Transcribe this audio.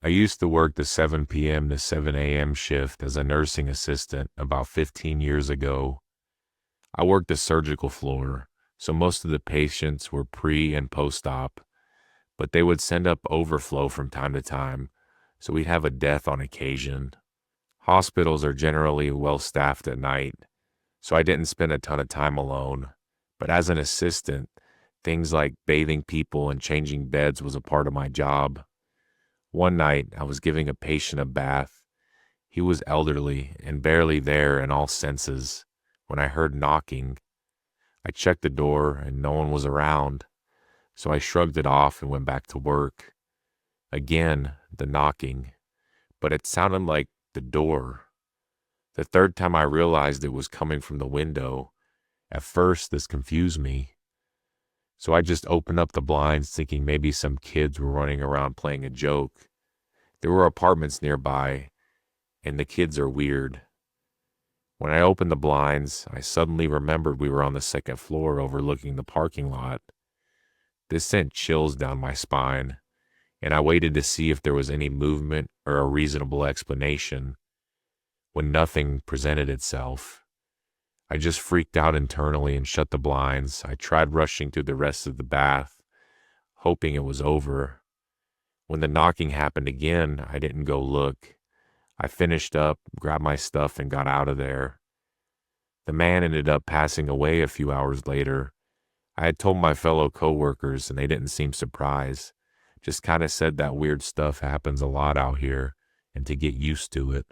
I used to work the 7 p.m. to 7 a.m. shift as a nursing assistant about 15 years ago. I worked the surgical floor, so most of the patients were pre and post op, but they would send up overflow from time to time, so we'd have a death on occasion. Hospitals are generally well staffed at night, so I didn't spend a ton of time alone. But as an assistant, things like bathing people and changing beds was a part of my job. One night, I was giving a patient a bath. He was elderly and barely there in all senses when I heard knocking. I checked the door and no one was around, so I shrugged it off and went back to work. Again, the knocking, but it sounded like the door. The third time I realized it was coming from the window. At first, this confused me, so I just opened up the blinds thinking maybe some kids were running around playing a joke. There were apartments nearby, and the kids are weird. When I opened the blinds, I suddenly remembered we were on the second floor overlooking the parking lot. This sent chills down my spine, and I waited to see if there was any movement or a reasonable explanation. When nothing presented itself, I just freaked out internally and shut the blinds. I tried rushing through the rest of the bath, hoping it was over. When the knocking happened again, I didn't go look. I finished up, grabbed my stuff, and got out of there. The man ended up passing away a few hours later. I had told my fellow coworkers, and they didn't seem surprised. Just kind of said that weird stuff happens a lot out here, and to get used to it.